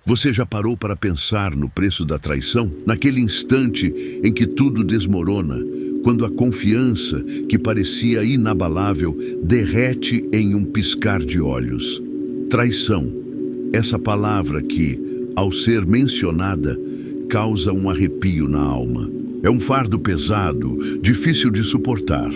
Você já parou para pensar no preço da traição? Naquele instante em que tudo desmorona, quando a confiança, que parecia inabalável, derrete em um piscar de olhos. Traição, essa palavra que, ao ser mencionada, causa um arrepio na alma. É um fardo pesado, difícil de suportar.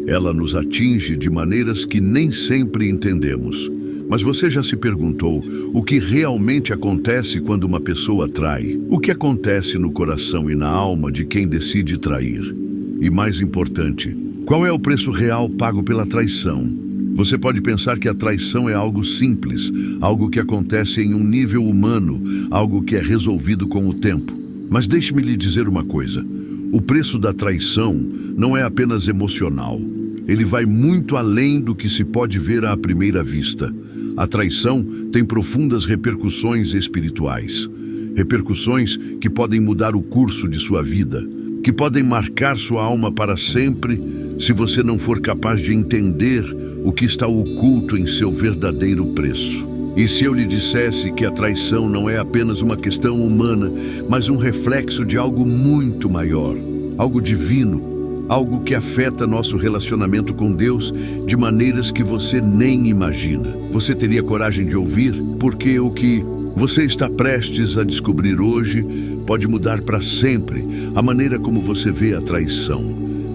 Ela nos atinge de maneiras que nem sempre entendemos. Mas você já se perguntou o que realmente acontece quando uma pessoa trai? O que acontece no coração e na alma de quem decide trair? E mais importante, qual é o preço real pago pela traição? Você pode pensar que a traição é algo simples, algo que acontece em um nível humano, algo que é resolvido com o tempo. Mas deixe-me lhe dizer uma coisa. O preço da traição não é apenas emocional. Ele vai muito além do que se pode ver à primeira vista. A traição tem profundas repercussões espirituais. Repercussões que podem mudar o curso de sua vida, que podem marcar sua alma para sempre, se você não for capaz de entender o que está oculto em seu verdadeiro preço. E se eu lhe dissesse que a traição não é apenas uma questão humana, mas um reflexo de algo muito maior, algo divino, algo que afeta nosso relacionamento com Deus de maneiras que você nem imagina. Você teria coragem de ouvir? Porque o que você está prestes a descobrir hoje pode mudar para sempre a maneira como você vê a traição,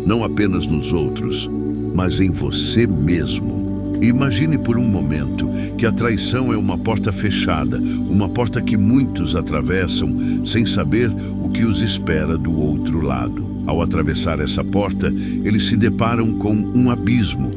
não apenas nos outros, mas em você mesmo. Imagine por um momento que a traição é uma porta fechada, uma porta que muitos atravessam sem saber o que os espera do outro lado. Ao atravessar essa porta, eles se deparam com um abismo.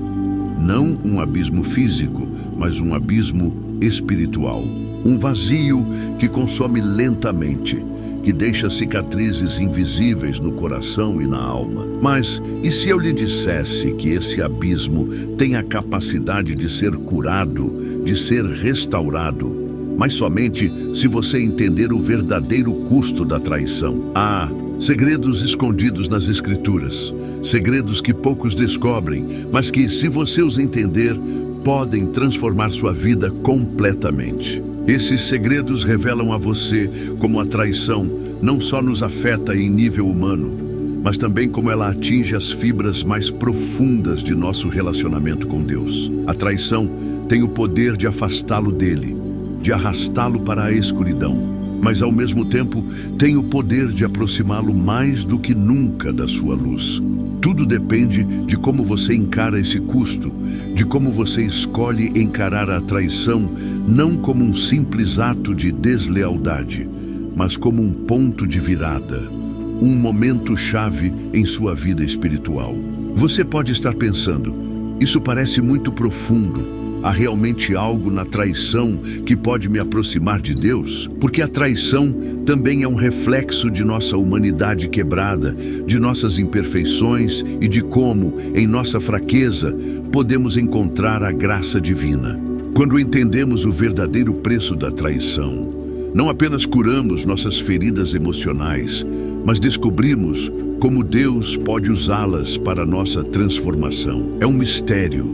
Não um abismo físico, mas um abismo espiritual. Um vazio que consome lentamente, que deixa cicatrizes invisíveis no coração e na alma. Mas e se eu lhe dissesse que esse abismo tem a capacidade de ser curado, de ser restaurado, mas somente se você entender o verdadeiro custo da traição? Segredos escondidos nas Escrituras, segredos que poucos descobrem, mas que, se você os entender, podem transformar sua vida completamente. Esses segredos revelam a você como a traição não só nos afeta em nível humano, mas também como ela atinge as fibras mais profundas de nosso relacionamento com Deus. A traição tem o poder de afastá-lo dele, de arrastá-lo para a escuridão, mas ao mesmo tempo tem o poder de aproximá-lo mais do que nunca da sua luz. Tudo depende de como você encara esse custo, de como você escolhe encarar a traição não como um simples ato de deslealdade, mas como um ponto de virada, um momento-chave em sua vida espiritual. Você pode estar pensando, isso parece muito profundo. Há realmente algo na traição que pode me aproximar de Deus? Porque a traição também é um reflexo de nossa humanidade quebrada, de nossas imperfeições e de como, em nossa fraqueza, podemos encontrar a graça divina. Quando entendemos o verdadeiro preço da traição, não apenas curamos nossas feridas emocionais, mas descobrimos como Deus pode usá-las para nossa transformação. É um mistério,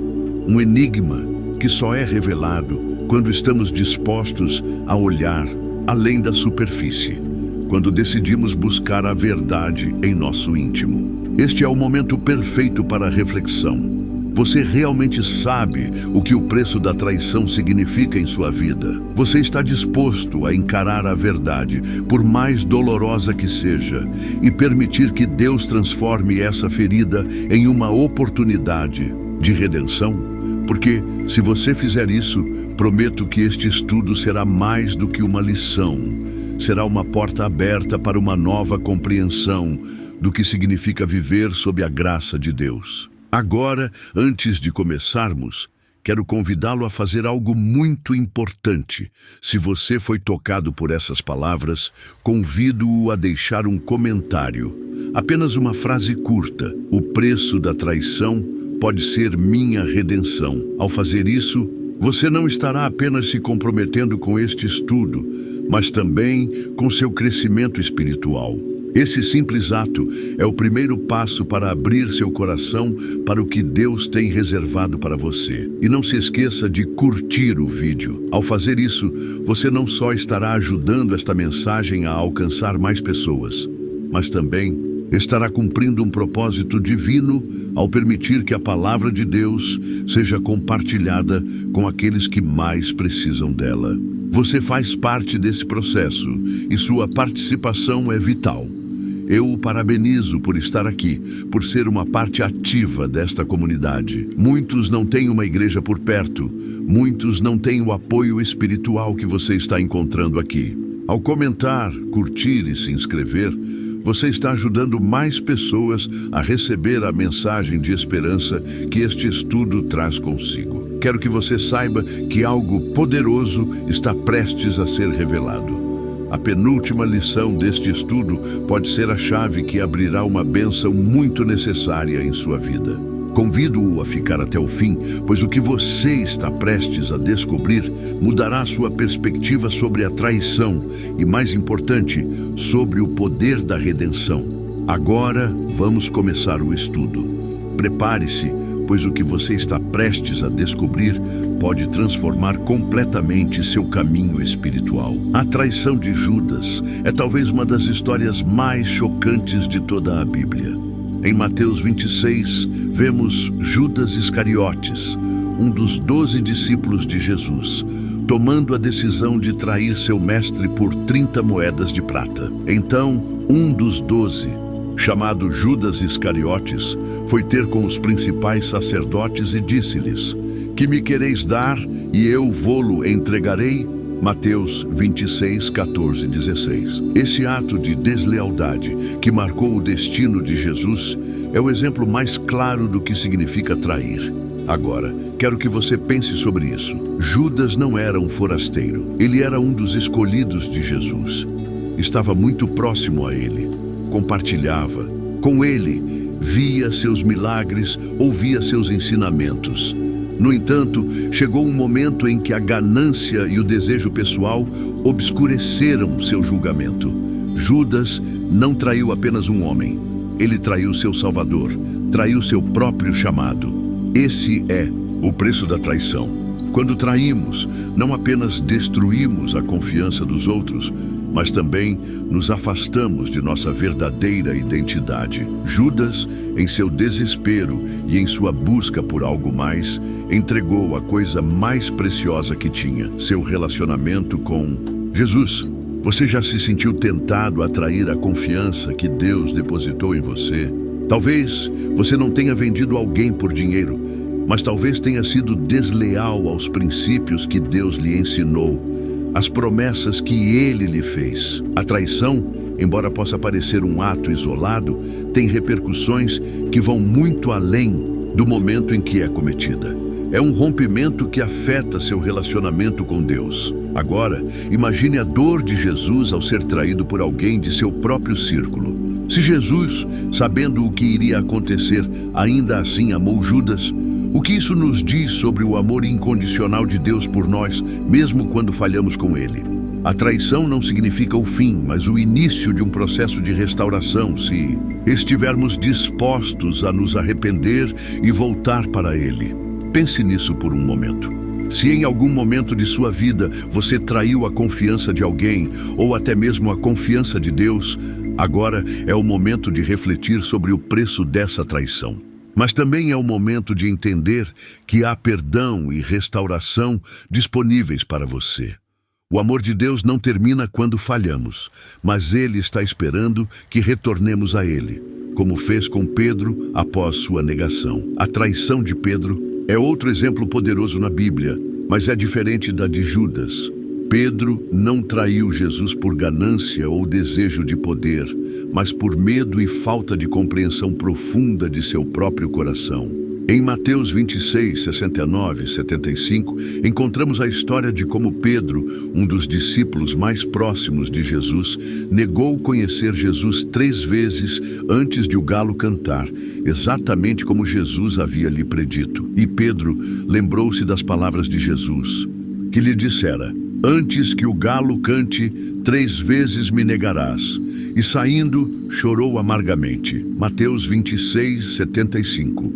um enigma, que só é revelado quando estamos dispostos a olhar além da superfície, quando decidimos buscar a verdade em nosso íntimo. Este é o momento perfeito para a reflexão. Você realmente sabe o que o preço da traição significa em sua vida? Você está disposto a encarar a verdade, por mais dolorosa que seja, e permitir que Deus transforme essa ferida em uma oportunidade de redenção? Porque, se você fizer isso, prometo que este estudo será mais do que uma lição. Será uma porta aberta para uma nova compreensão do que significa viver sob a graça de Deus. Agora, antes de começarmos, quero convidá-lo a fazer algo muito importante. Se você foi tocado por essas palavras, convido-o a deixar um comentário. Apenas uma frase curta. O preço da traição pode ser minha redenção. Ao fazer isso, você não estará apenas se comprometendo com este estudo, mas também com seu crescimento espiritual. Esse simples ato é o primeiro passo para abrir seu coração para o que Deus tem reservado para você. E não se esqueça de curtir o vídeo. Ao fazer isso, você não só estará ajudando esta mensagem a alcançar mais pessoas, mas também estará cumprindo um propósito divino ao permitir que a palavra de Deus seja compartilhada com aqueles que mais precisam dela. Você faz parte desse processo e sua participação é vital. Eu o parabenizo por estar aqui, por ser uma parte ativa desta comunidade. Muitos não têm uma igreja por perto, muitos não têm o apoio espiritual que você está encontrando aqui. Ao comentar, curtir e se inscrever, você está ajudando mais pessoas a receber a mensagem de esperança que este estudo traz consigo. Quero que você saiba que algo poderoso está prestes a ser revelado. A penúltima lição deste estudo pode ser a chave que abrirá uma bênção muito necessária em sua vida. Convido-o a ficar até o fim, pois o que você está prestes a descobrir mudará sua perspectiva sobre a traição e, mais importante, sobre o poder da redenção. Agora, vamos começar o estudo. Prepare-se, pois o que você está prestes a descobrir pode transformar completamente seu caminho espiritual. A traição de Judas é talvez uma das histórias mais chocantes de toda a Bíblia. Em Mateus 26, vemos Judas Iscariotes, um dos 12 discípulos de Jesus, tomando a decisão de trair seu mestre por 30 moedas de prata. Então, um dos 12, chamado Judas Iscariotes, foi ter com os principais sacerdotes e disse-lhes: "Que me quereis dar, e eu vô-lo entregarei?" Mateus 26, 14 e 16. Esse ato de deslealdade que marcou o destino de Jesus é o exemplo mais claro do que significa trair. Agora, quero que você pense sobre isso. Judas não era um forasteiro. Ele era um dos escolhidos de Jesus. Estava muito próximo a ele. Compartilhava com ele, via seus milagres, ouvia seus ensinamentos. No entanto, chegou um momento em que a ganância e o desejo pessoal obscureceram seu julgamento. Judas não traiu apenas um homem. Ele traiu seu Salvador, traiu seu próprio chamado. Esse é o preço da traição. Quando traímos, não apenas destruímos a confiança dos outros, mas também nos afastamos de nossa verdadeira identidade. Judas, em seu desespero e em sua busca por algo mais, entregou a coisa mais preciosa que tinha, seu relacionamento com Jesus. Você já se sentiu tentado a trair a confiança que Deus depositou em você? Talvez você não tenha vendido alguém por dinheiro, mas talvez tenha sido desleal aos princípios que Deus lhe ensinou, as promessas que Ele lhe fez. A traição, embora possa parecer um ato isolado, tem repercussões que vão muito além do momento em que é cometida. É um rompimento que afeta seu relacionamento com Deus. Agora, imagine a dor de Jesus ao ser traído por alguém de seu próprio círculo. Se Jesus, sabendo o que iria acontecer, ainda assim amou Judas, o que isso nos diz sobre o amor incondicional de Deus por nós, mesmo quando falhamos com Ele? A traição não significa o fim, mas o início de um processo de restauração, se estivermos dispostos a nos arrepender e voltar para Ele. Pense nisso por um momento. Se em algum momento de sua vida você traiu a confiança de alguém, ou até mesmo a confiança de Deus, agora é o momento de refletir sobre o preço dessa traição. Mas também é o momento de entender que há perdão e restauração disponíveis para você. O amor de Deus não termina quando falhamos, mas Ele está esperando que retornemos a Ele, como fez com Pedro após sua negação. A traição de Pedro é outro exemplo poderoso na Bíblia, mas é diferente da de Judas. Pedro não traiu Jesus por ganância ou desejo de poder, mas por medo e falta de compreensão profunda de seu próprio coração. Em Mateus 26, 69 e 75, encontramos a história de como Pedro, um dos discípulos mais próximos de Jesus, negou conhecer Jesus 3 vezes antes de o galo cantar, exatamente como Jesus havia lhe predito. E Pedro lembrou-se das palavras de Jesus, que lhe dissera: Antes que o galo cante, 3 vezes me negarás. E saindo, chorou amargamente. Mateus 26, 75.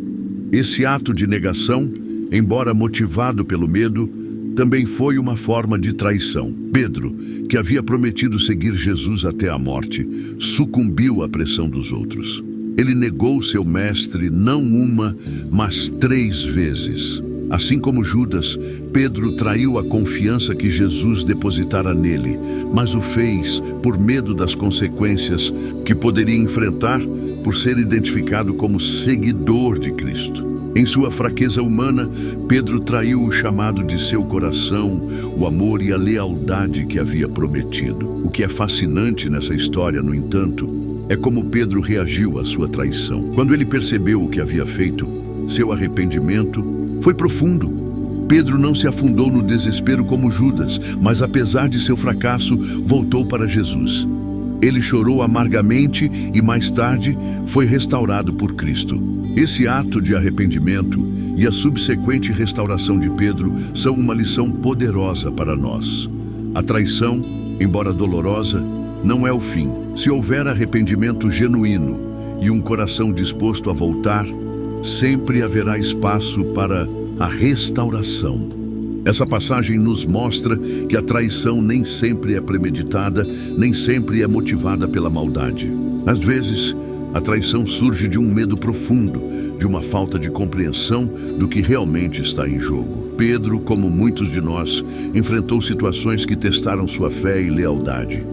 Esse ato de negação, embora motivado pelo medo, também foi uma forma de traição. Pedro, que havia prometido seguir Jesus até a morte, sucumbiu à pressão dos outros. Ele negou seu mestre não uma, mas 3 vezes. Assim como Judas, Pedro traiu a confiança que Jesus depositara nele, mas o fez por medo das consequências que poderia enfrentar por ser identificado como seguidor de Cristo. Em sua fraqueza humana, Pedro traiu o chamado de seu coração, o amor e a lealdade que havia prometido. O que é fascinante nessa história, no entanto, é como Pedro reagiu à sua traição. Quando ele percebeu o que havia feito, seu arrependimento foi profundo. Pedro não se afundou no desespero como Judas, mas apesar de seu fracasso, voltou para Jesus. Ele chorou amargamente e mais tarde foi restaurado por Cristo. Esse ato de arrependimento e a subsequente restauração de Pedro são uma lição poderosa para nós. A traição, embora dolorosa, não é o fim. Se houver arrependimento genuíno e um coração disposto a voltar, sempre haverá espaço para a restauração. Essa passagem nos mostra que a traição nem sempre é premeditada, nem sempre é motivada pela maldade. Às vezes, a traição surge de um medo profundo, de uma falta de compreensão do que realmente está em jogo. Pedro, como muitos de nós, enfrentou situações que testaram sua fé e lealdade.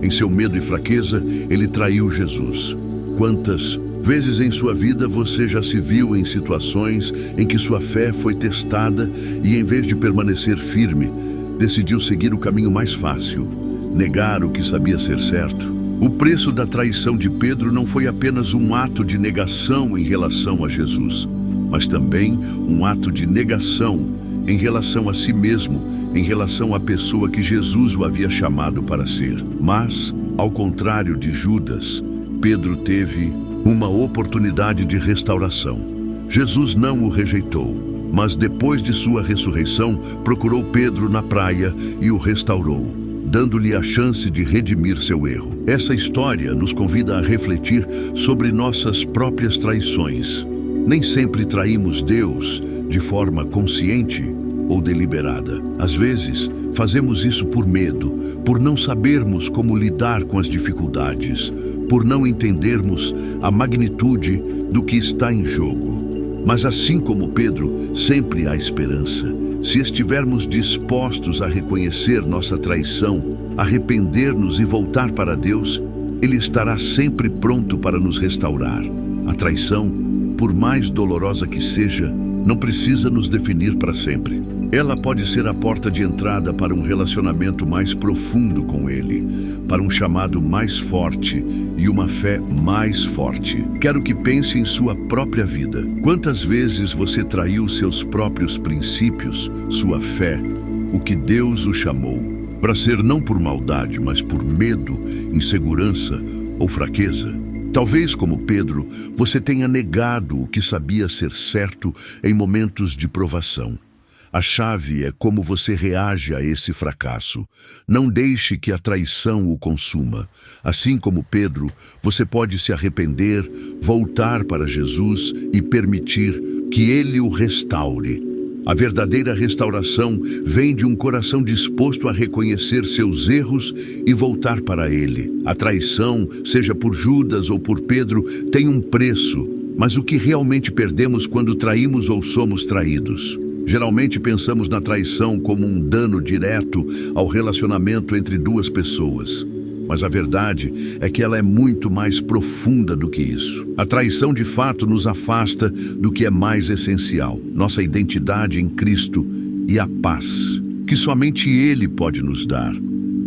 Em seu medo e fraqueza, ele traiu Jesus. Quantas vezes em sua vida você já se viu em situações em que sua fé foi testada e, em vez de permanecer firme, decidiu seguir o caminho mais fácil, negar o que sabia ser certo? O preço da traição de Pedro não foi apenas um ato de negação em relação a Jesus, mas também um ato de negação em relação a si mesmo, em relação à pessoa que Jesus o havia chamado para ser. Mas, ao contrário de Judas, Pedro teve uma oportunidade de restauração. Jesus não o rejeitou, mas depois de sua ressurreição, procurou Pedro na praia e o restaurou, dando-lhe a chance de redimir seu erro. Essa história nos convida a refletir sobre nossas próprias traições. Nem sempre traímos Deus de forma consciente ou deliberada. Às vezes, fazemos isso por medo, por não sabermos como lidar com as dificuldades, por não entendermos a magnitude do que está em jogo. Mas assim como Pedro, sempre há esperança. Se estivermos dispostos a reconhecer nossa traição, arrepender-nos e voltar para Deus, Ele estará sempre pronto para nos restaurar. A traição, por mais dolorosa que seja, não precisa nos definir para sempre. Ela pode ser a porta de entrada para um relacionamento mais profundo com Ele, para um chamado mais forte e uma fé mais forte. Quero que pense em sua própria vida. Quantas vezes você traiu seus próprios princípios, sua fé, o que Deus o chamou, para ser não por maldade, mas por medo, insegurança ou fraqueza? Talvez, como Pedro, você tenha negado o que sabia ser certo em momentos de provação. A chave é como você reage a esse fracasso. Não deixe que a traição o consuma. Assim como Pedro, você pode se arrepender, voltar para Jesus e permitir que Ele o restaure. A verdadeira restauração vem de um coração disposto a reconhecer seus erros e voltar para Ele. A traição, seja por Judas ou por Pedro, tem um preço, mas o que realmente perdemos quando traímos ou somos traídos? Geralmente pensamos na traição como um dano direto ao relacionamento entre duas pessoas. Mas a verdade é que ela é muito mais profunda do que isso. A traição de fato nos afasta do que é mais essencial, nossa identidade em Cristo e a paz, que somente Ele pode nos dar.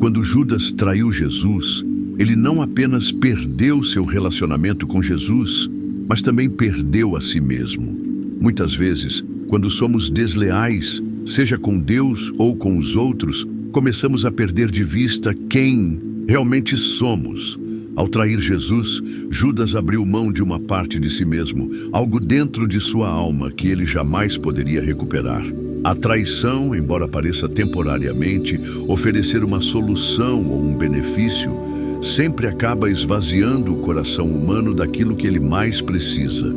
Quando Judas traiu Jesus, ele não apenas perdeu seu relacionamento com Jesus, mas também perdeu a si mesmo. Muitas vezes, quando somos desleais, seja com Deus ou com os outros, começamos a perder de vista quem realmente somos. Ao trair Jesus, Judas abriu mão de uma parte de si mesmo, algo dentro de sua alma que ele jamais poderia recuperar. A traição, embora pareça temporariamente oferecer uma solução ou um benefício, sempre acaba esvaziando o coração humano daquilo que ele mais precisa: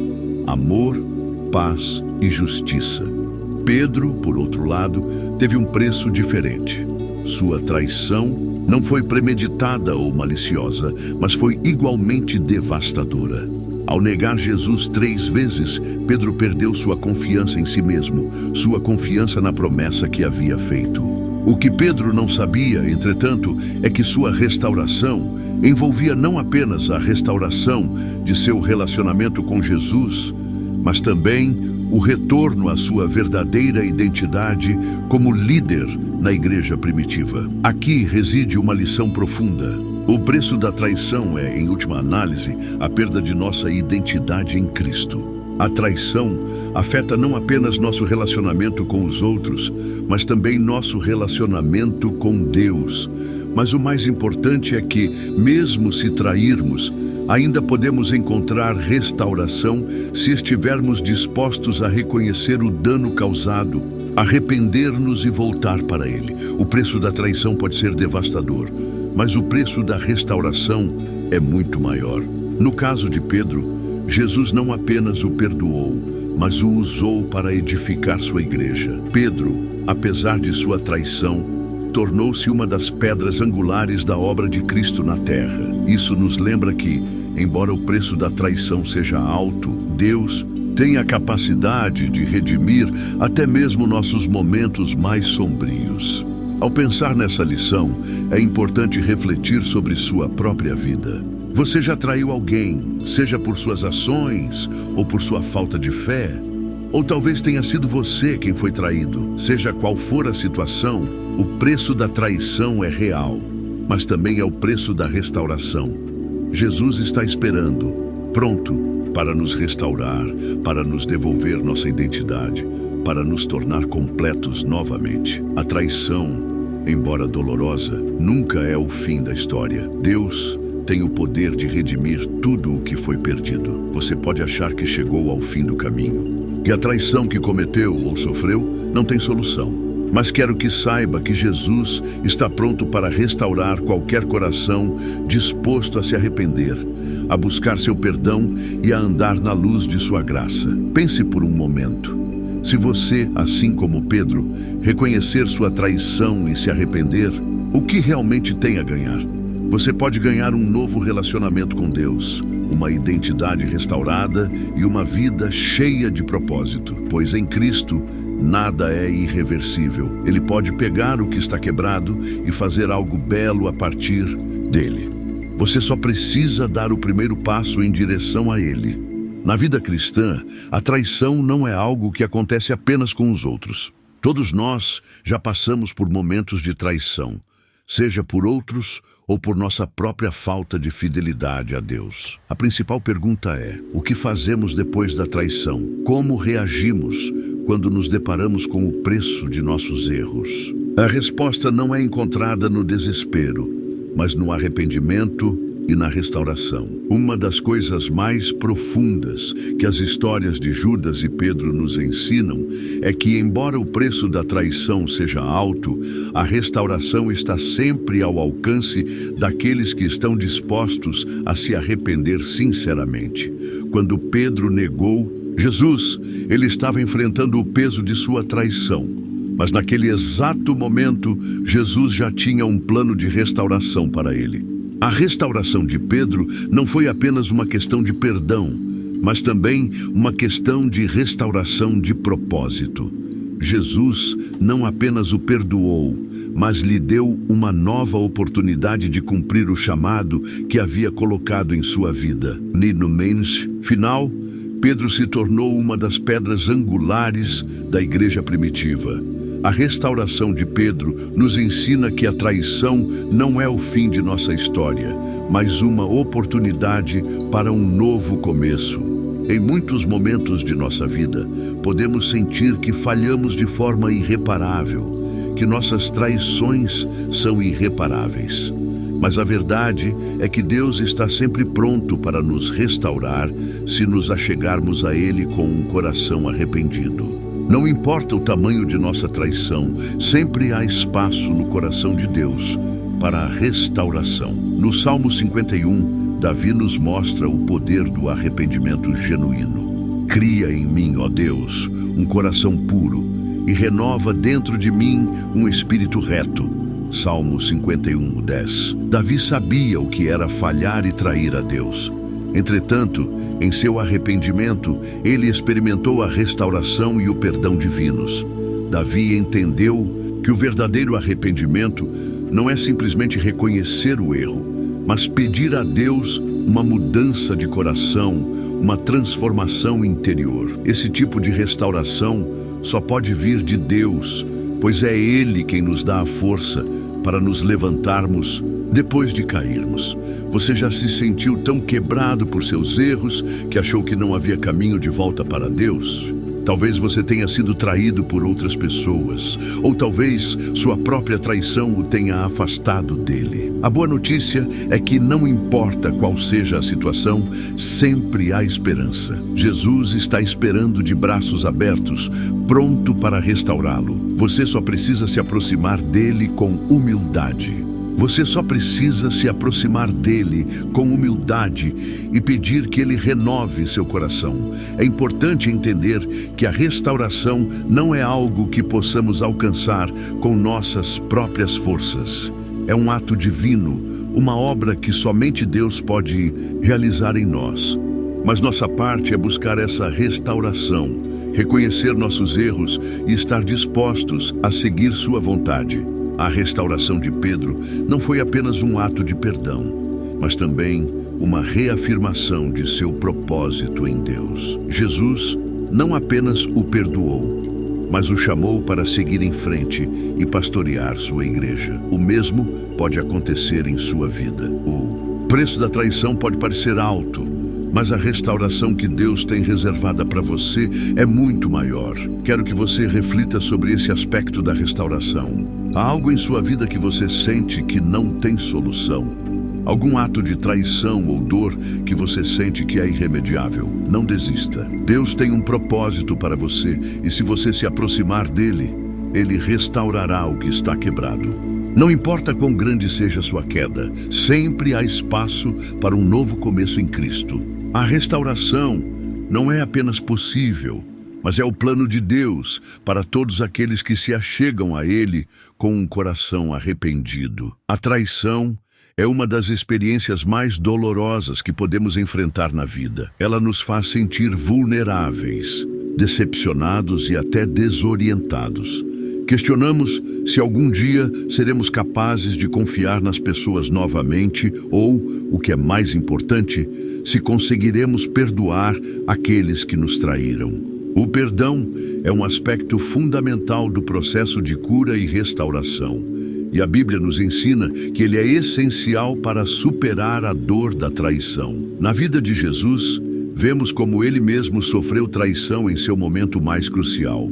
amor, paz e justiça. Pedro, por outro lado, teve um preço diferente. Sua traição não foi premeditada ou maliciosa, mas foi igualmente devastadora. Ao negar Jesus 3 vezes, Pedro perdeu sua confiança em si mesmo, sua confiança na promessa que havia feito. O que Pedro não sabia, entretanto, é que sua restauração envolvia não apenas a restauração de seu relacionamento com Jesus, mas também o retorno à sua verdadeira identidade como líder na igreja primitiva. Aqui reside uma lição profunda. O preço da traição é, em última análise, a perda de nossa identidade em Cristo. A traição afeta não apenas nosso relacionamento com os outros, mas também nosso relacionamento com Deus. Mas o mais importante é que, mesmo se trairmos, ainda podemos encontrar restauração se estivermos dispostos a reconhecer o dano causado, arrepender-nos e voltar para Ele. O preço da traição pode ser devastador, mas o preço da restauração é muito maior. No caso de Pedro, Jesus não apenas o perdoou, mas o usou para edificar sua igreja. Pedro, apesar de sua traição, tornou-se uma das pedras angulares da obra de Cristo na terra. Isso nos lembra que, embora o preço da traição seja alto, Deus tem a capacidade de redimir até mesmo nossos momentos mais sombrios. Ao pensar nessa lição, é importante refletir sobre sua própria vida. Você já traiu alguém, seja por suas ações ou por sua falta de fé? Ou talvez tenha sido você quem foi traído. Seja qual for a situação, o preço da traição é real, mas também é o preço da restauração. Jesus está esperando, pronto para nos restaurar, para nos devolver nossa identidade, para nos tornar completos novamente. A traição, embora dolorosa, nunca é o fim da história. Deus tem o poder de redimir tudo o que foi perdido. Você pode achar que chegou ao fim do caminho, que a traição que cometeu ou sofreu não tem solução. Mas quero que saiba que Jesus está pronto para restaurar qualquer coração disposto a se arrepender, a buscar seu perdão e a andar na luz de sua graça. Pense por um momento. Se você, assim como Pedro, reconhecer sua traição e se arrepender, o que realmente tem a ganhar? Você pode ganhar um novo relacionamento com Deus, uma identidade restaurada e uma vida cheia de propósito, pois em Cristo nada é irreversível. Ele pode pegar o que está quebrado e fazer algo belo a partir dele. Você só precisa dar o primeiro passo em direção a Ele. Na vida cristã, a traição não é algo que acontece apenas com os outros. Todos nós já passamos por momentos de traição, seja por outros ou por nossa própria falta de fidelidade a Deus. A principal pergunta é: o que fazemos depois da traição? Como reagimos quando nos deparamos com o preço de nossos erros? A resposta não é encontrada no desespero, mas no arrependimento e na restauração. Uma das coisas mais profundas que as histórias de Judas e Pedro nos ensinam é que, embora o preço da traição seja alto, a restauração está sempre ao alcance daqueles que estão dispostos a se arrepender sinceramente. Quando Pedro negou Jesus, ele estava enfrentando o peso de sua traição. Mas naquele exato momento, Jesus já tinha um plano de restauração para ele. A restauração de Pedro não foi apenas uma questão de perdão, mas também uma questão de restauração de propósito. Jesus não apenas o perdoou, mas lhe deu uma nova oportunidade de cumprir o chamado que havia colocado em sua vida. No final, Pedro se tornou uma das pedras angulares da igreja primitiva. A restauração de Pedro nos ensina que a traição não é o fim de nossa história, mas uma oportunidade para um novo começo. Em muitos momentos de nossa vida, podemos sentir que falhamos de forma irreparável, que nossas traições são irreparáveis. Mas a verdade é que Deus está sempre pronto para nos restaurar se nos achegarmos a Ele com um coração arrependido. Não importa o tamanho de nossa traição, sempre há espaço no coração de Deus para a restauração. No Salmo 51, Davi nos mostra o poder do arrependimento genuíno. Cria em mim, ó Deus, um coração puro e renova dentro de mim um espírito reto. Salmo 51, 10. Davi sabia o que era falhar e trair a Deus. Entretanto, em seu arrependimento, ele experimentou a restauração e o perdão divinos. Davi entendeu que o verdadeiro arrependimento não é simplesmente reconhecer o erro, mas pedir a Deus uma mudança de coração, uma transformação interior. Esse tipo de restauração só pode vir de Deus, pois é Ele quem nos dá a força para nos levantarmos depois de cairmos. Você já se sentiu tão quebrado por seus erros que achou que não havia caminho de volta para Deus? Talvez você tenha sido traído por outras pessoas, ou talvez sua própria traição o tenha afastado dele. A boa notícia é que não importa qual seja a situação, sempre há esperança. Jesus está esperando de braços abertos, pronto para restaurá-lo. Você só precisa se aproximar dele com humildade. Você só precisa se aproximar dele com humildade e pedir que ele renove seu coração. É importante entender que a restauração não é algo que possamos alcançar com nossas próprias forças. É um ato divino, uma obra que somente Deus pode realizar em nós. Mas nossa parte é buscar essa restauração, reconhecer nossos erros e estar dispostos a seguir sua vontade. A restauração de Pedro não foi apenas um ato de perdão, mas também uma reafirmação de seu propósito em Deus. Jesus não apenas o perdoou, mas o chamou para seguir em frente e pastorear sua igreja. O mesmo pode acontecer em sua vida. O preço da traição pode parecer alto, mas a restauração que Deus tem reservada para você é muito maior. Quero que você reflita sobre esse aspecto da restauração. Há algo em sua vida que você sente que não tem solução? Algum ato de traição ou dor que você sente que é irremediável? Não desista. Deus tem um propósito para você e se você se aproximar dele, ele restaurará o que está quebrado. Não importa quão grande seja sua queda, sempre há espaço para um novo começo em Cristo. A restauração não é apenas possível, mas é o plano de Deus para todos aqueles que se achegam a Ele com um coração arrependido. A traição é uma das experiências mais dolorosas que podemos enfrentar na vida. Ela nos faz sentir vulneráveis, decepcionados e até desorientados. Questionamos se algum dia seremos capazes de confiar nas pessoas novamente ou, o que é mais importante, se conseguiremos perdoar aqueles que nos traíram. O perdão é um aspecto fundamental do processo de cura e restauração. E a Bíblia nos ensina que ele é essencial para superar a dor da traição. Na vida de Jesus, vemos como ele mesmo sofreu traição em seu momento mais crucial.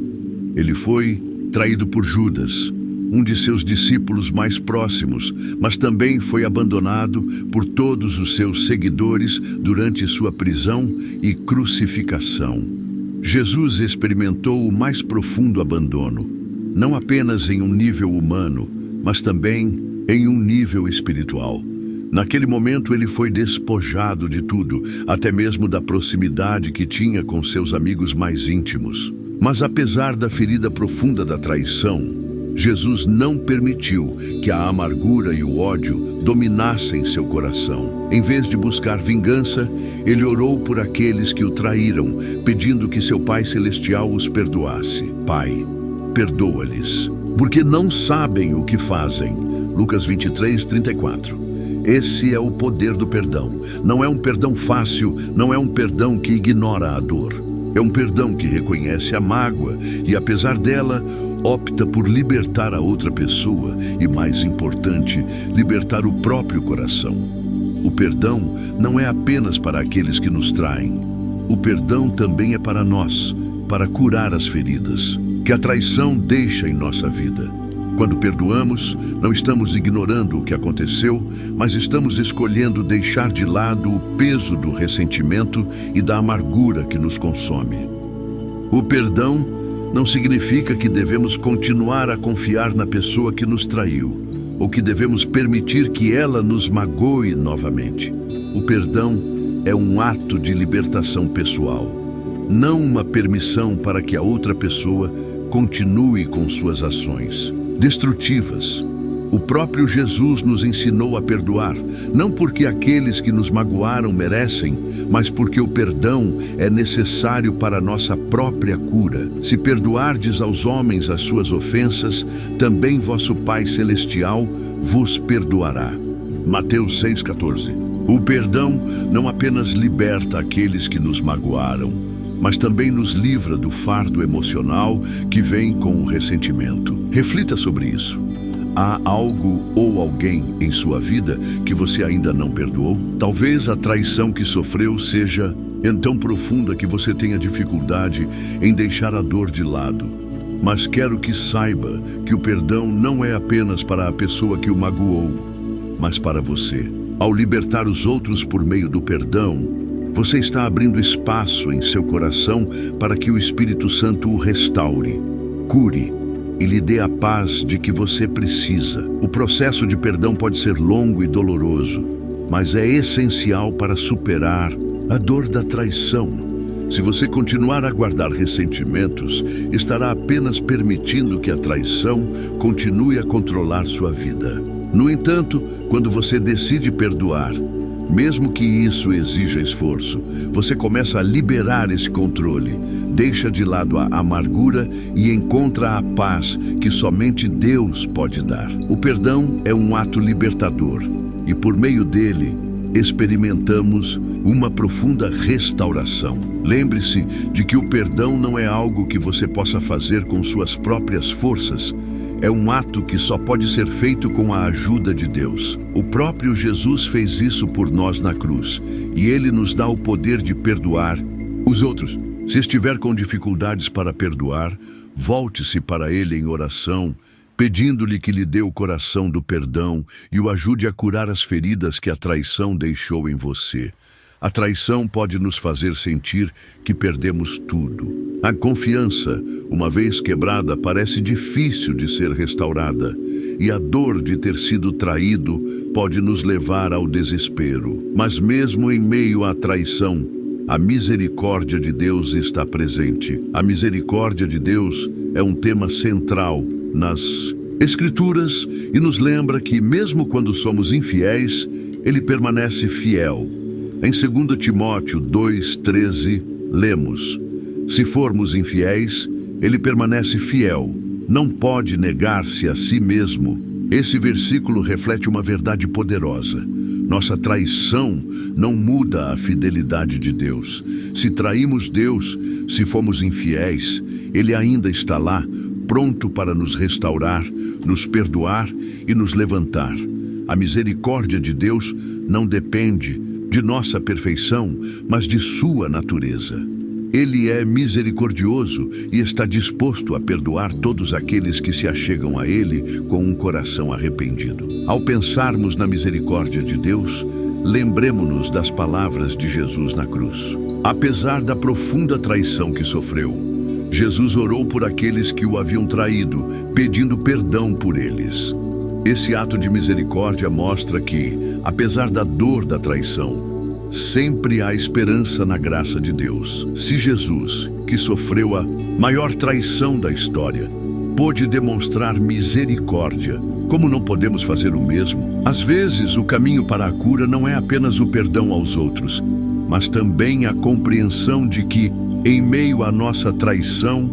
Ele foi traído por Judas, um de seus discípulos mais próximos, mas também foi abandonado por todos os seus seguidores durante sua prisão e crucificação. Jesus experimentou o mais profundo abandono, não apenas em um nível humano, mas também em um nível espiritual. Naquele momento ele foi despojado de tudo, até mesmo da proximidade que tinha com seus amigos mais íntimos. Mas apesar da ferida profunda da traição, Jesus não permitiu que a amargura e o ódio dominassem seu coração. Em vez de buscar vingança, ele orou por aqueles que o traíram, pedindo que seu Pai Celestial os perdoasse. Pai, perdoa-lhes, porque não sabem o que fazem. Lucas 23, 34. Esse é o poder do perdão. Não é um perdão fácil, não é um perdão que ignora a dor. É um perdão que reconhece a mágoa e, apesar dela, opta por libertar a outra pessoa e, mais importante, libertar o próprio coração. O perdão não é apenas para aqueles que nos traem. O perdão também é para nós, para curar as feridas que a traição deixa em nossa vida. Quando perdoamos, não estamos ignorando o que aconteceu, mas estamos escolhendo deixar de lado o peso do ressentimento e da amargura que nos consome. O perdão Não significa que devemos continuar a confiar na pessoa que nos traiu, ou que devemos permitir que ela nos magoe novamente. O perdão é um ato de libertação pessoal, não uma permissão para que a outra pessoa continue com suas ações destrutivas. O próprio Jesus nos ensinou a perdoar, não porque aqueles que nos magoaram merecem, mas porque o perdão é necessário para a nossa própria cura. Se perdoardes aos homens as suas ofensas, também vosso Pai Celestial vos perdoará. Mateus 6,14. O perdão não apenas liberta aqueles que nos magoaram, mas também nos livra do fardo emocional que vem com o ressentimento. Reflita sobre isso. Há algo ou alguém em sua vida que você ainda não perdoou? Talvez a traição que sofreu seja tão profunda que você tenha dificuldade em deixar a dor de lado. Mas quero que saiba que o perdão não é apenas para a pessoa que o magoou, mas para você. Ao libertar os outros por meio do perdão, você está abrindo espaço em seu coração para que o Espírito Santo o restaure, cure e lhe dê a paz de que você precisa. O processo de perdão pode ser longo e doloroso, mas é essencial para superar a dor da traição. Se você continuar a guardar ressentimentos, estará apenas permitindo que a traição continue a controlar sua vida. No entanto, quando você decide perdoar, mesmo que isso exija esforço, você começa a liberar esse controle, deixa de lado a amargura e encontra a paz que somente Deus pode dar. O perdão é um ato libertador e, por meio dele, experimentamos uma profunda restauração. Lembre-se de que o perdão não é algo que você possa fazer com suas próprias forças. É um ato que só pode ser feito com a ajuda de Deus. O próprio Jesus fez isso por nós na cruz, e Ele nos dá o poder de perdoar os outros. Se estiver com dificuldades para perdoar, volte-se para Ele em oração, pedindo-lhe que lhe dê o coração do perdão e o ajude a curar as feridas que a traição deixou em você. A traição pode nos fazer sentir que perdemos tudo. A confiança, uma vez quebrada, parece difícil de ser restaurada, e a dor de ter sido traído pode nos levar ao desespero. Mas mesmo em meio à traição, a misericórdia de Deus está presente. A misericórdia de Deus é um tema central nas Escrituras e nos lembra que, mesmo quando somos infiéis, Ele permanece fiel. Em 2 Timóteo 2,13, lemos: se formos infiéis, Ele permanece fiel, não pode negar-se a si mesmo. Esse versículo reflete uma verdade poderosa. Nossa traição não muda a fidelidade de Deus. Se traímos Deus, se fomos infiéis, Ele ainda está lá, pronto para nos restaurar, nos perdoar e nos levantar. A misericórdia de Deus não depende de nossa perfeição, mas de sua natureza. Ele é misericordioso e está disposto a perdoar todos aqueles que se achegam a Ele com um coração arrependido. Ao pensarmos na misericórdia de Deus, lembremo-nos das palavras de Jesus na cruz. Apesar da profunda traição que sofreu, Jesus orou por aqueles que o haviam traído, pedindo perdão por eles. Esse ato de misericórdia mostra que, apesar da dor da traição, sempre há esperança na graça de Deus. Se Jesus, que sofreu a maior traição da história, pôde demonstrar misericórdia, como não podemos fazer o mesmo? Às vezes, o caminho para a cura não é apenas o perdão aos outros, mas também a compreensão de que, em meio à nossa traição,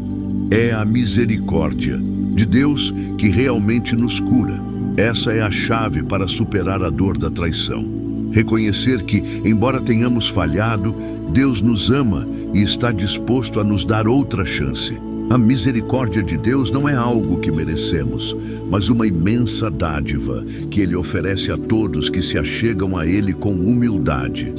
é a misericórdia de Deus que realmente nos cura. Essa é a chave para superar a dor da traição. Reconhecer que, embora tenhamos falhado, Deus nos ama e está disposto a nos dar outra chance. A misericórdia de Deus não é algo que merecemos, mas uma imensa dádiva que Ele oferece a todos que se achegam a Ele com humildade.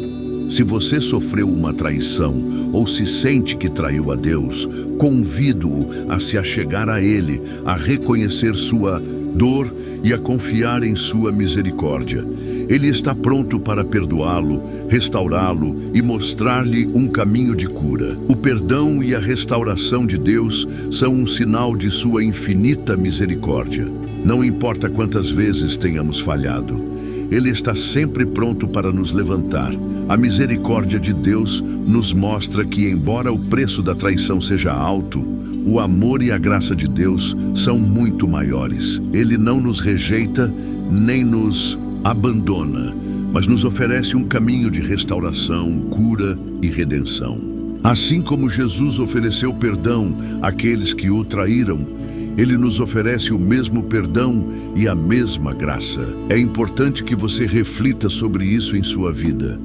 Se você sofreu uma traição ou se sente que traiu a Deus, convido-o a se achegar a Ele, a reconhecer sua dor e a confiar em sua misericórdia. Ele está pronto para perdoá-lo, restaurá-lo e mostrar-lhe um caminho de cura. O perdão e a restauração de Deus são um sinal de sua infinita misericórdia. Não importa quantas vezes tenhamos falhado, Ele está sempre pronto para nos levantar. A misericórdia de Deus nos mostra que, embora o preço da traição seja alto, o amor e a graça de Deus são muito maiores. Ele não nos rejeita nem nos abandona, mas nos oferece um caminho de restauração, cura e redenção. Assim como Jesus ofereceu perdão àqueles que o traíram, Ele nos oferece o mesmo perdão e a mesma graça. É importante que você reflita sobre isso em sua vida.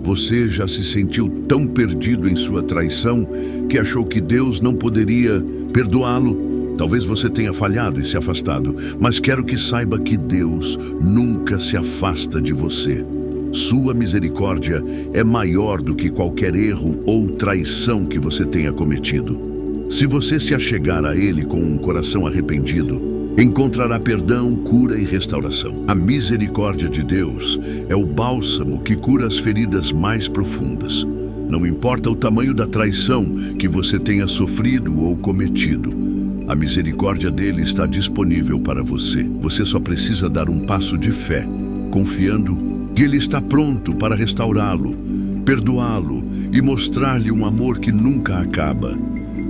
Você já se sentiu tão perdido em sua traição que achou que Deus não poderia perdoá-lo? Talvez você tenha falhado e se afastado, mas quero que saiba que Deus nunca se afasta de você. Sua misericórdia é maior do que qualquer erro ou traição que você tenha cometido. Se você se achegar a Ele com um coração arrependido, encontrará perdão, cura e restauração. A misericórdia de Deus é o bálsamo que cura as feridas mais profundas. Não importa o tamanho da traição que você tenha sofrido ou cometido, a misericórdia dele está disponível para você. Você só precisa dar um passo de fé, confiando que Ele está pronto para restaurá-lo, perdoá-lo e mostrar-lhe um amor que nunca acaba.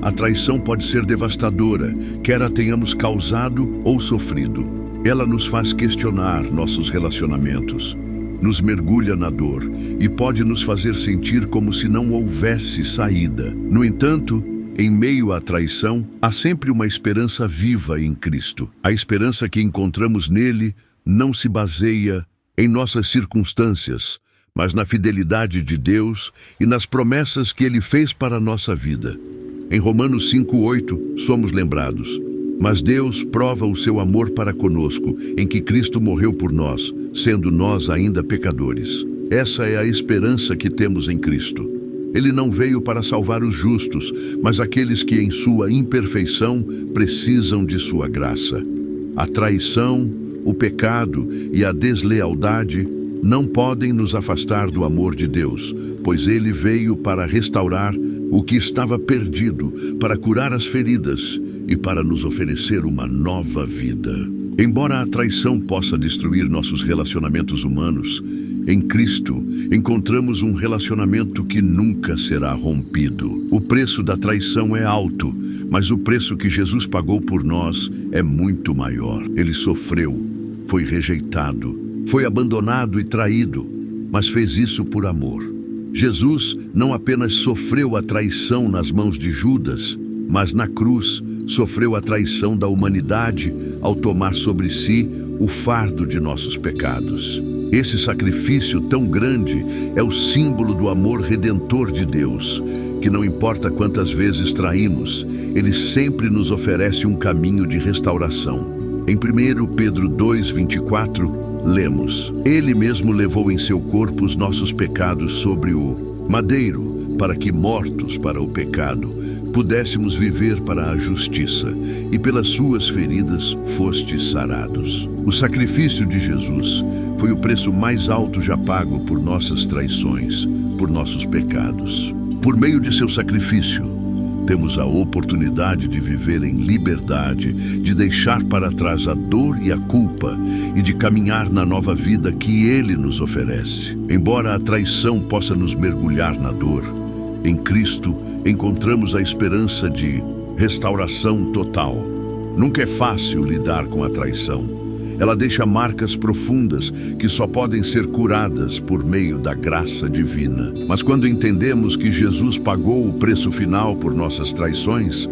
A traição pode ser devastadora, quer a tenhamos causado ou sofrido. Ela nos faz questionar nossos relacionamentos, nos mergulha na dor e pode nos fazer sentir como se não houvesse saída. No entanto, em meio à traição, há sempre uma esperança viva em Cristo. A esperança que encontramos nele não se baseia em nossas circunstâncias, mas na fidelidade de Deus e nas promessas que Ele fez para a nossa vida. Em Romanos 5:8, somos lembrados: mas Deus prova o seu amor para conosco, em que Cristo morreu por nós, sendo nós ainda pecadores. Essa é a esperança que temos em Cristo. Ele não veio para salvar os justos, mas aqueles que em sua imperfeição precisam de sua graça. A traição, o pecado e a deslealdade não podem nos afastar do amor de Deus, pois Ele veio para restaurar o que estava perdido, para curar as feridas e para nos oferecer uma nova vida. Embora a traição possa destruir nossos relacionamentos humanos, em Cristo encontramos um relacionamento que nunca será rompido. O preço da traição é alto, mas o preço que Jesus pagou por nós é muito maior. Ele sofreu, foi rejeitado, foi abandonado e traído, mas fez isso por amor. Jesus não apenas sofreu a traição nas mãos de Judas, mas na cruz sofreu a traição da humanidade ao tomar sobre si o fardo de nossos pecados. Esse sacrifício tão grande é o símbolo do amor redentor de Deus, que não importa quantas vezes traímos, Ele sempre nos oferece um caminho de restauração. Em 1 Pedro 2:24, lemos: Ele mesmo levou em seu corpo os nossos pecados sobre o madeiro, para que, mortos para o pecado, pudéssemos viver para a justiça, e pelas suas feridas fostes sarados. O sacrifício de Jesus foi o preço mais alto já pago por nossas traições, por nossos pecados. Por meio de seu sacrifício, temos a oportunidade de viver em liberdade, de deixar para trás a dor e a culpa e de caminhar na nova vida que Ele nos oferece. Embora a traição possa nos mergulhar na dor, em Cristo encontramos a esperança de restauração total. Nunca é fácil lidar com a traição. Ela deixa marcas profundas que só podem ser curadas por meio da graça divina. Mas quando entendemos que Jesus pagou o preço final por nossas traições,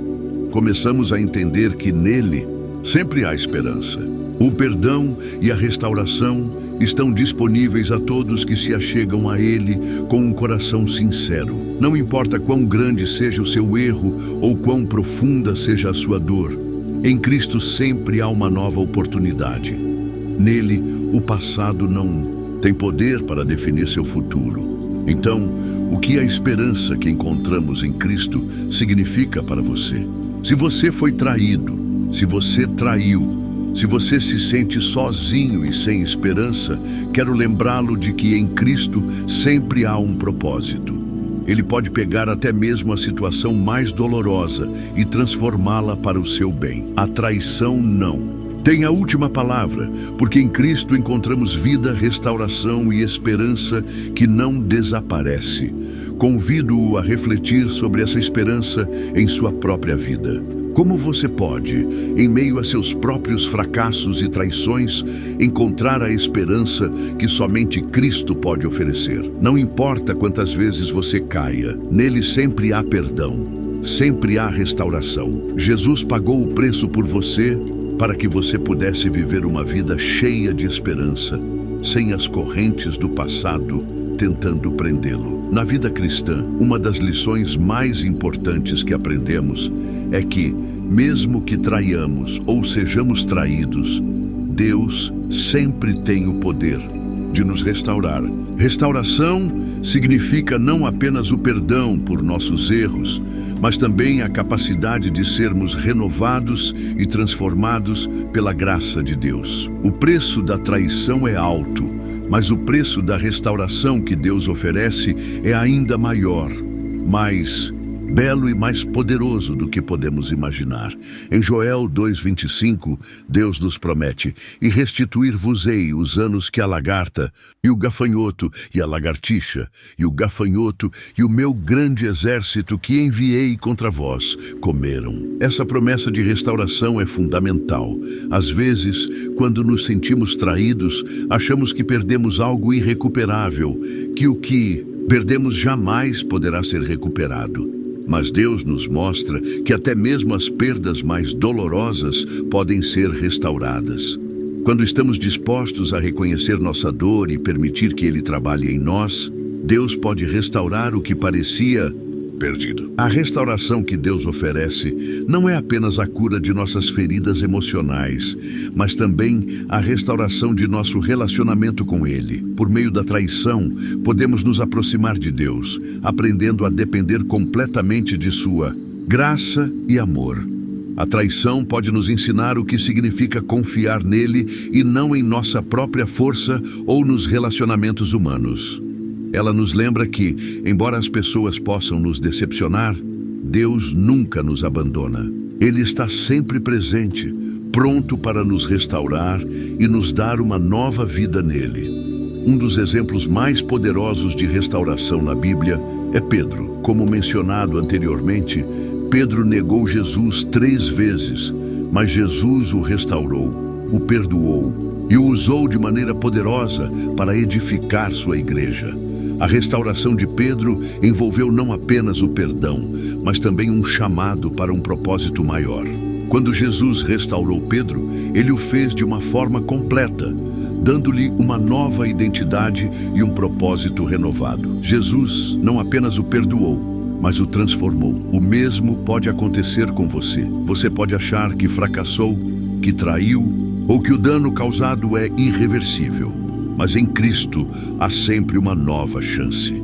começamos a entender que nele sempre há esperança. O perdão e a restauração estão disponíveis a todos que se achegam a Ele com um coração sincero. Não importa quão grande seja o seu erro ou quão profunda seja a sua dor, em Cristo sempre há uma nova oportunidade. Nele, o passado não tem poder para definir seu futuro. Então, o que a esperança que encontramos em Cristo significa para você? Se você foi traído, se você traiu, Se você se sente sozinho e sem esperança, quero lembrá-lo de que em Cristo sempre há um propósito. Ele pode pegar até mesmo a situação mais dolorosa e transformá-la para o seu bem. A traição não tem a última palavra, porque em Cristo encontramos vida, restauração e esperança que não desaparece. Convido-o a refletir sobre essa esperança em sua própria vida. Como você pode, em meio a seus próprios fracassos e traições, encontrar a esperança que somente Cristo pode oferecer? Não importa quantas vezes você caia, nele sempre há perdão, sempre há restauração. Jesus pagou o preço por você para que você pudesse viver uma vida cheia de esperança, sem as correntes do passado tentando prendê-lo. Na vida cristã, uma das lições mais importantes que aprendemos é que, mesmo que traiamos ou sejamos traídos, Deus sempre tem o poder de nos restaurar. Restauração significa não apenas o perdão por nossos erros, mas também a capacidade de sermos renovados e transformados pela graça de Deus. O preço da traição é alto, mas o preço da restauração que Deus oferece é ainda maior, mais belo e mais poderoso do que podemos imaginar. Em Joel 2:25, Deus nos promete: "E restituir-vos-ei os anos que a lagarta, e o gafanhoto, e a lagartixa, e o gafanhoto, e o meu grande exército que enviei contra vós, comeram." Essa promessa de restauração é fundamental. Às vezes, quando nos sentimos traídos, achamos que perdemos algo irrecuperável, que o que perdemos jamais poderá ser recuperado. Mas Deus nos mostra que até mesmo as perdas mais dolorosas podem ser restauradas. Quando estamos dispostos a reconhecer nossa dor e permitir que Ele trabalhe em nós, Deus pode restaurar o que parecia perdido. A restauração que Deus oferece não é apenas a cura de nossas feridas emocionais, mas também a restauração de nosso relacionamento com Ele. Por meio da traição, podemos nos aproximar de Deus, aprendendo a depender completamente de sua graça e amor. A traição pode nos ensinar o que significa confiar nele e não em nossa própria força ou nos relacionamentos humanos. Ela nos lembra que, embora as pessoas possam nos decepcionar, Deus nunca nos abandona. Ele está sempre presente, pronto para nos restaurar e nos dar uma nova vida nele. Um dos exemplos mais poderosos de restauração na Bíblia é Pedro. Como mencionado anteriormente, Pedro negou Jesus 3 vezes, mas Jesus o restaurou, o perdoou e o usou de maneira poderosa para edificar sua igreja. A restauração de Pedro envolveu não apenas o perdão, mas também um chamado para um propósito maior. Quando Jesus restaurou Pedro, ele o fez de uma forma completa, dando-lhe uma nova identidade e um propósito renovado. Jesus não apenas o perdoou, mas o transformou. O mesmo pode acontecer com você. Você pode achar que fracassou, que traiu, ou que o dano causado é irreversível. Mas em Cristo há sempre uma nova chance.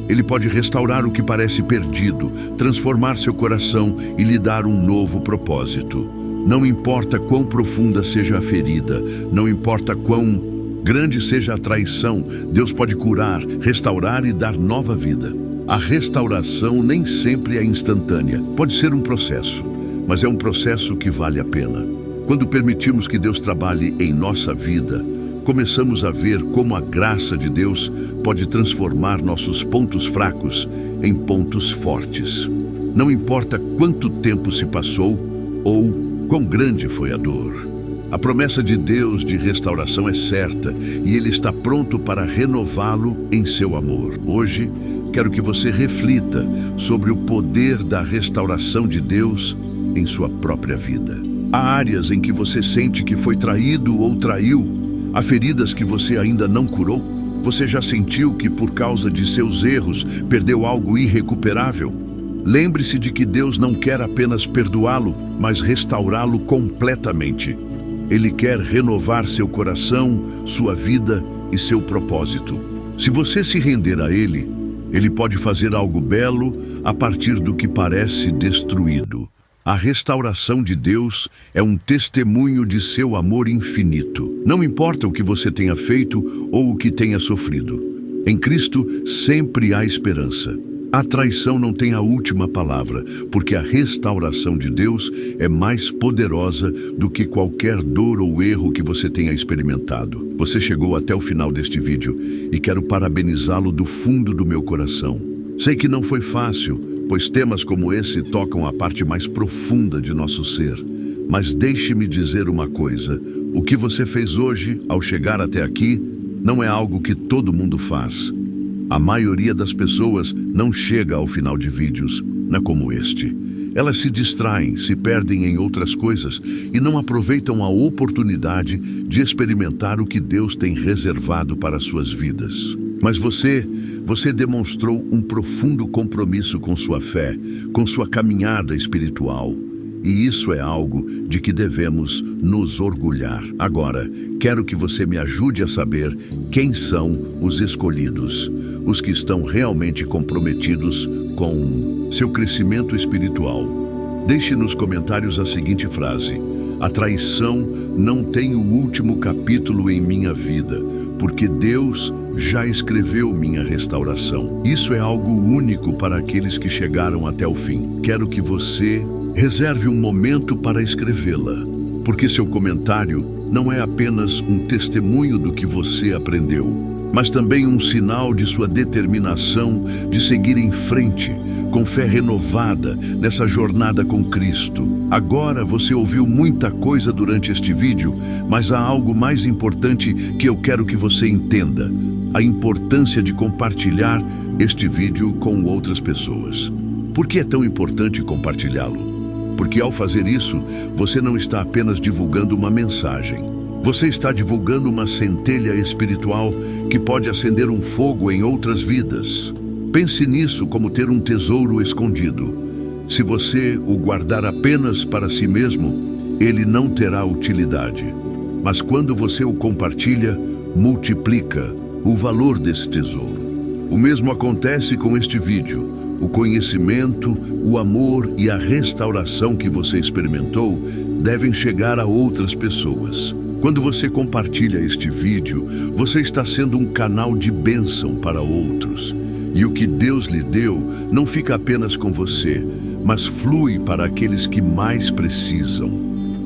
Ele pode restaurar o que parece perdido, transformar seu coração e lhe dar um novo propósito. Não importa quão profunda seja a ferida, não importa quão grande seja a traição, Deus pode curar, restaurar e dar nova vida. A restauração nem sempre é instantânea. Pode ser um processo, mas é um processo que vale a pena. Quando permitimos que Deus trabalhe em nossa vida, começamos a ver como a graça de Deus pode transformar nossos pontos fracos em pontos fortes. Não importa quanto tempo se passou ou quão grande foi a dor. A promessa de Deus de restauração é certa e Ele está pronto para renová-lo em seu amor. Hoje, quero que você reflita sobre o poder da restauração de Deus em sua própria vida. Há áreas em que você sente que foi traído ou traiu. Há feridas que você ainda não curou? Você já sentiu que por causa de seus erros perdeu algo irrecuperável? Lembre-se de que Deus não quer apenas perdoá-lo, mas restaurá-lo completamente. Ele quer renovar seu coração, sua vida e seu propósito. Se você se render a Ele pode fazer algo belo a partir do que parece destruído. A restauração de Deus é um testemunho de seu amor infinito. Não importa o que você tenha feito ou o que tenha sofrido. Em Cristo sempre há esperança. A traição não tem a última palavra, porque a restauração de Deus é mais poderosa do que qualquer dor ou erro que você tenha experimentado. Você chegou até o final deste vídeo e quero parabenizá-lo do fundo do meu coração. Sei que não foi fácil, pois temas como esse tocam a parte mais profunda de nosso ser. Mas deixe-me dizer uma coisa: o que você fez hoje, ao chegar até aqui, não é algo que todo mundo faz. A maioria das pessoas não chega ao final de vídeos, não é como este. Elas se distraem, se perdem em outras coisas e não aproveitam a oportunidade de experimentar o que Deus tem reservado para suas vidas. Mas você demonstrou um profundo compromisso com sua fé, com sua caminhada espiritual. E isso é algo de que devemos nos orgulhar. Agora, quero que você me ajude a saber quem são os escolhidos, os que estão realmente comprometidos com seu crescimento espiritual. Deixe nos comentários a seguinte frase: a traição não tem o último capítulo em minha vida, porque Deus já escreveu minha restauração. Isso é algo único para aqueles que chegaram até o fim. Quero que você reserve um momento para escrevê-la, porque seu comentário não é apenas um testemunho do que você aprendeu, mas também um sinal de sua determinação de seguir em frente, com fé renovada nessa jornada com Cristo. Agora você ouviu muita coisa durante este vídeo, mas há algo mais importante que eu quero que você entenda: a importância de compartilhar este vídeo com outras pessoas. Por que é tão importante compartilhá-lo? Porque ao fazer isso, você não está apenas divulgando uma mensagem. Você está divulgando uma centelha espiritual que pode acender um fogo em outras vidas. Pense nisso como ter um tesouro escondido. Se você o guardar apenas para si mesmo, ele não terá utilidade. Mas quando você o compartilha, multiplica o valor desse tesouro. O mesmo acontece com este vídeo. O conhecimento, o amor e a restauração que você experimentou devem chegar a outras pessoas. Quando você compartilha este vídeo, você está sendo um canal de bênção para outros. E o que Deus lhe deu não fica apenas com você, mas flui para aqueles que mais precisam.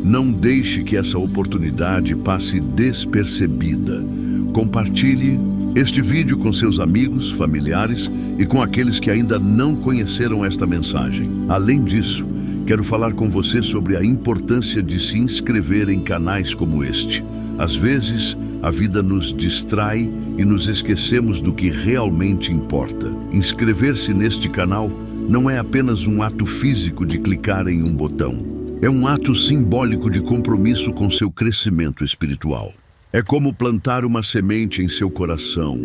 Não deixe que essa oportunidade passe despercebida. Compartilhe este vídeo com seus amigos, familiares e com aqueles que ainda não conheceram esta mensagem. Além disso, quero falar com você sobre a importância de se inscrever em canais como este. Às vezes, a vida nos distrai e nos esquecemos do que realmente importa. Inscrever-se neste canal não é apenas um ato físico de clicar em um botão. É um ato simbólico de compromisso com seu crescimento espiritual. É como plantar uma semente em seu coração,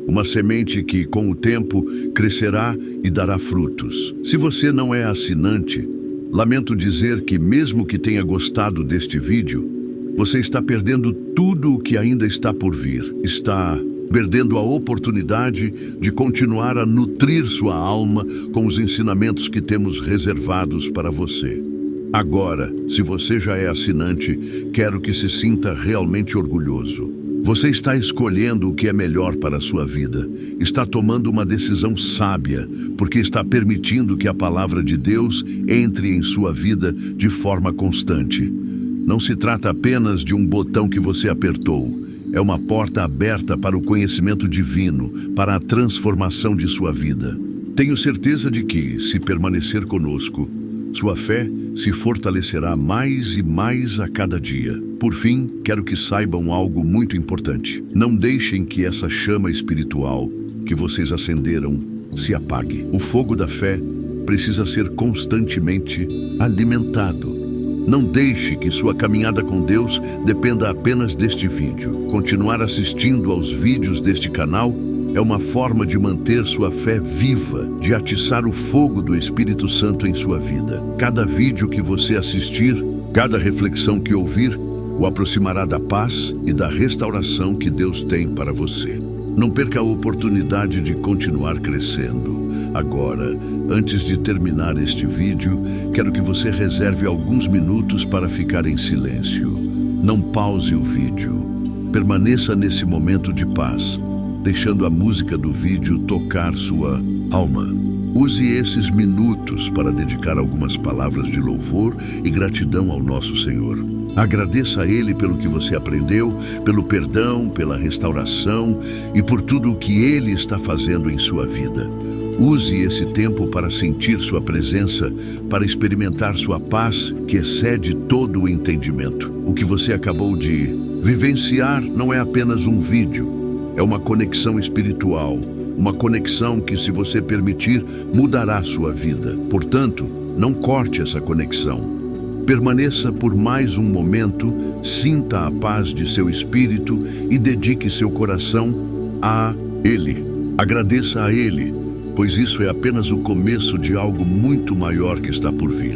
uma semente que, com o tempo, crescerá e dará frutos. Se você não é assinante, lamento dizer que, mesmo que tenha gostado deste vídeo, você está perdendo tudo o que ainda está por vir. Está perdendo a oportunidade de continuar a nutrir sua alma com os ensinamentos que temos reservados para você. Agora, se você já é assinante, quero que se sinta realmente orgulhoso. Você está escolhendo o que é melhor para a sua vida. Está tomando uma decisão sábia, porque está permitindo que a palavra de Deus entre em sua vida de forma constante. Não se trata apenas de um botão que você apertou. É uma porta aberta para o conhecimento divino, para a transformação de sua vida. Tenho certeza de que, se permanecer conosco, sua fé se fortalecerá mais e mais a cada dia. Por fim, quero que saibam algo muito importante. Não deixem que essa chama espiritual que vocês acenderam se apague. O fogo da fé precisa ser constantemente alimentado. Não deixe que sua caminhada com Deus dependa apenas deste vídeo. Continuar assistindo aos vídeos deste canal é uma forma de manter sua fé viva, de atiçar o fogo do Espírito Santo em sua vida. Cada vídeo que você assistir, cada reflexão que ouvir, o aproximará da paz e da restauração que Deus tem para você. Não perca a oportunidade de continuar crescendo. Agora, antes de terminar este vídeo, quero que você reserve alguns minutos para ficar em silêncio. Não pause o vídeo. Permaneça nesse momento de paz, deixando a música do vídeo tocar sua alma. Use esses minutos para dedicar algumas palavras de louvor e gratidão ao nosso Senhor. Agradeça a Ele pelo que você aprendeu, pelo perdão, pela restauração e por tudo o que Ele está fazendo em sua vida. Use esse tempo para sentir sua presença, para experimentar sua paz que excede todo o entendimento. O que você acabou de vivenciar não é apenas um vídeo, é uma conexão espiritual, uma conexão que, se você permitir, mudará sua vida. Portanto, não corte essa conexão. Permaneça por mais um momento, sinta a paz de seu espírito e dedique seu coração a Ele. Agradeça a Ele, pois isso é apenas o começo de algo muito maior que está por vir.